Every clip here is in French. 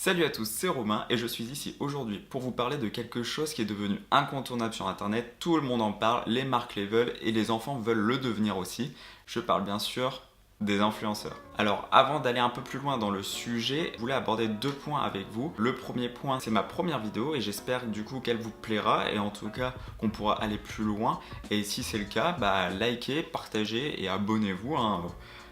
Salut à tous, c'est Romain et je suis ici aujourd'hui pour vous parler de quelque chose qui est devenu incontournable sur internet. Tout le monde en parle, les marques les veulent et les enfants veulent le devenir aussi. Je parle bien sûr des influenceurs. Alors avant d'aller un peu plus loin dans le sujet, je voulais aborder deux points avec vous. Le premier point, c'est ma première vidéo et j'espère du coup qu'elle vous plaira et en tout cas qu'on pourra aller plus loin. Et si c'est le cas, likez, partagez et abonnez-vous,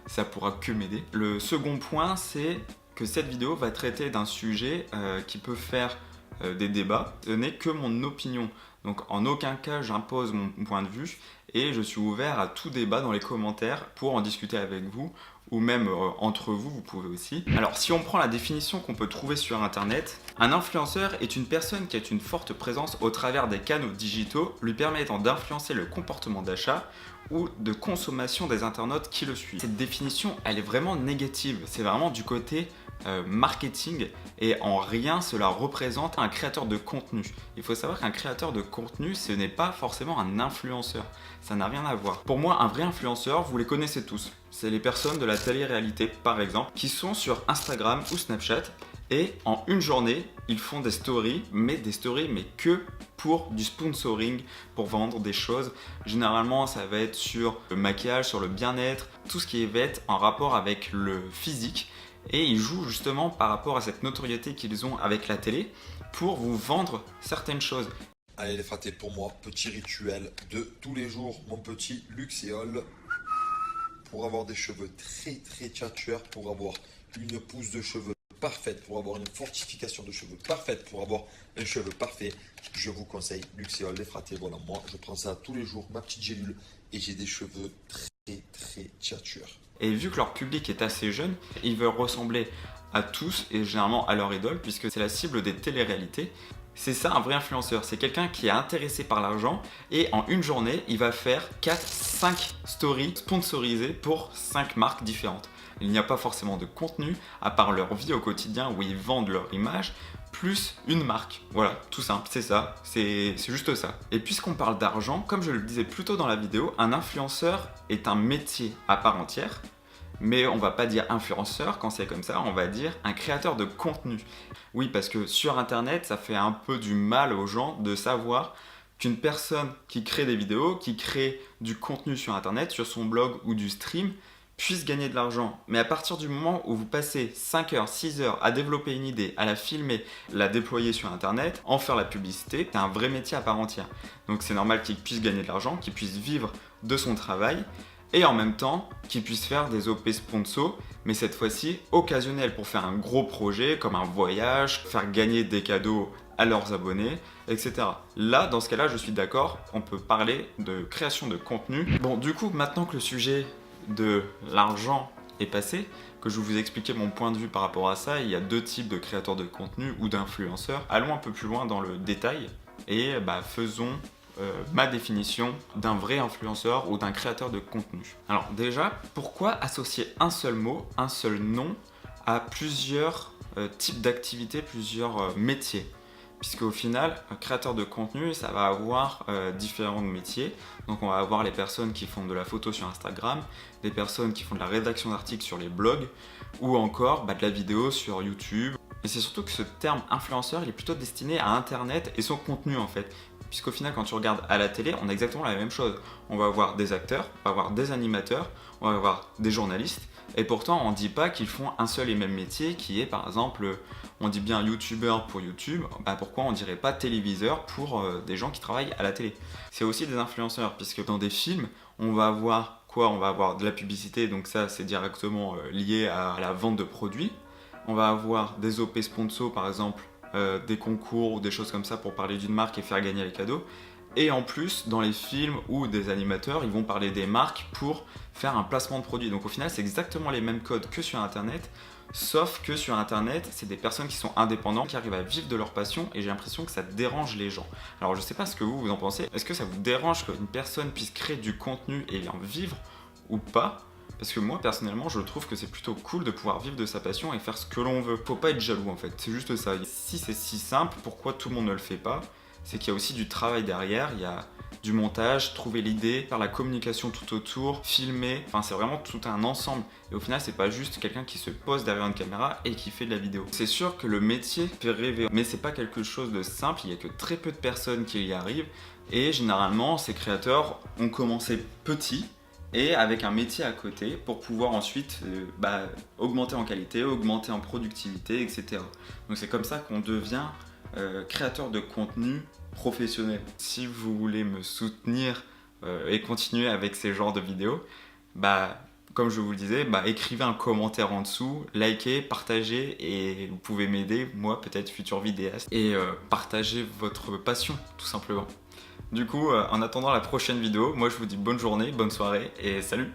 ça pourra que m'aider. Le second point, c'est que cette vidéo va traiter d'un sujet qui peut faire des débats. Ce n'est que mon opinion. Donc en aucun cas j'impose mon point de vue et je suis ouvert à tout débat dans les commentaires pour en discuter avec vous ou même entre vous, vous pouvez aussi. Alors si on prend la définition qu'on peut trouver sur internet, un influenceur est une personne qui a une forte présence au travers des canaux digitaux lui permettant d'influencer le comportement d'achat ou de consommation des internautes qui le suivent. Cette définition, elle est vraiment négative, c'est vraiment du côté marketing et en rien cela représente un créateur de contenu. Il faut savoir qu'un créateur de contenu, ce n'est pas forcément un influenceur, ça n'a rien à voir. Pour moi, un vrai influenceur, vous les connaissez tous, c'est les personnes de la télé-réalité par exemple, qui sont sur Instagram ou Snapchat et en une journée, ils font des stories, mais que pour du sponsoring, pour vendre des choses. Généralement, ça va être sur le maquillage, sur le bien-être, tout ce qui va être en rapport avec le physique. Et ils jouent justement par rapport à cette notoriété qu'ils ont avec la télé pour vous vendre certaines choses. Allez les fratés, pour moi, petit rituel de tous les jours, mon petit luxéole. Pour avoir des cheveux très tchatcheurs, pour avoir une pousse de cheveux parfaite, pour avoir une fortification de cheveux parfaite, pour avoir un cheveu parfait, je vous conseille luxéole les fratés. Voilà, moi je prends ça tous les jours, ma petite gélule, et j'ai des cheveux très tchatcheurs. Et vu que leur public est assez jeune, ils veulent ressembler à tous et généralement à leur idole puisque c'est la cible des téléréalités. C'est ça un vrai influenceur, c'est quelqu'un qui est intéressé par l'argent et en une journée, il va faire 4-5 stories sponsorisées pour 5 marques différentes. Il n'y a pas forcément de contenu à part leur vie au quotidien où ils vendent leur image plus une marque. Voilà, tout simple, c'est ça, c'est juste ça. Et puisqu'on parle d'argent, comme je le disais plus tôt dans la vidéo, un influenceur est un métier à part entière, mais on va pas dire influenceur quand c'est comme ça, on va dire un créateur de contenu. Oui, parce que sur internet, ça fait un peu du mal aux gens de savoir qu'une personne qui crée des vidéos, qui crée du contenu sur internet, sur son blog ou du stream, puisse gagner de l'argent. Mais à partir du moment où vous passez 5 heures, 6 heures à développer une idée, à la filmer, la déployer sur internet, en faire la publicité, c'est un vrai métier à part entière. Donc c'est normal qu'il puisse gagner de l'argent, qu'il puisse vivre de son travail et en même temps qu'il puisse faire des OP sponsors, mais cette fois-ci occasionnels pour faire un gros projet comme un voyage, faire gagner des cadeaux à leurs abonnés, etc. Là, dans ce cas-là, je suis d'accord, on peut parler de création de contenu. Bon, du coup, maintenant que le sujet de l'argent est passé, que je vais vous expliquer mon point de vue par rapport à ça, il y a deux types de créateurs de contenu ou d'influenceurs. Allons un peu plus loin dans le détail et faisons ma définition d'un vrai influenceur ou d'un créateur de contenu. Alors déjà, pourquoi associer un seul mot, un seul nom à plusieurs types d'activités, plusieurs métiers? Puisqu'au final, un créateur de contenu, ça va avoir différents métiers. Donc on va avoir les personnes qui font de la photo sur Instagram, des personnes qui font de la rédaction d'articles sur les blogs, ou encore de la vidéo sur YouTube. Et c'est surtout que ce terme influenceur, il est plutôt destiné à Internet et son contenu en fait. Puisqu'au final, quand tu regardes à la télé, on a exactement la même chose. On va avoir des acteurs, on va avoir des animateurs, on va avoir des journalistes. Et pourtant, on ne dit pas qu'ils font un seul et même métier qui est par exemple, on dit bien youtubeur pour YouTube, pourquoi on ne dirait pas téléviseur pour des gens qui travaillent à la télé? C'est aussi des influenceurs, puisque dans des films, on va avoir quoi? On va avoir de la publicité, donc ça c'est directement lié à la vente de produits. On va avoir des OP sponsors par exemple, des concours ou des choses comme ça pour parler d'une marque et faire gagner les cadeaux. Et en plus, dans les films ou des animateurs, ils vont parler des marques pour faire un placement de produit. Donc au final, c'est exactement les mêmes codes que sur Internet, sauf que sur Internet, c'est des personnes qui sont indépendantes, qui arrivent à vivre de leur passion, et j'ai l'impression que ça dérange les gens. Alors je sais pas ce que vous en pensez, est-ce que ça vous dérange qu'une personne puisse créer du contenu et en vivre ou pas? Parce que moi, personnellement, je trouve que c'est plutôt cool de pouvoir vivre de sa passion et faire ce que l'on veut. Faut pas être jaloux en fait, c'est juste ça. Si c'est si simple, pourquoi tout le monde ne le fait pas? c'est qu'il y a aussi du travail derrière, il y a du montage, trouver l'idée, faire la communication tout autour, filmer, enfin c'est vraiment tout un ensemble. Et au final, c'est pas juste quelqu'un qui se pose derrière une caméra et qui fait de la vidéo. C'est sûr que le métier fait rêver, mais c'est pas quelque chose de simple, il y a que très peu de personnes qui y arrivent. Et généralement, ces créateurs ont commencé petits et avec un métier à côté pour pouvoir ensuite augmenter en qualité, augmenter en productivité, etc. Donc c'est comme ça qu'on devient créateur de contenu professionnel. Si vous voulez me soutenir et continuer avec ces genres de vidéos, comme je vous le disais, écrivez un commentaire en dessous, likez, partagez et vous pouvez m'aider, moi peut-être futur vidéaste, et partagez votre passion tout simplement. Du coup, en attendant la prochaine vidéo, moi je vous dis bonne journée, bonne soirée et salut!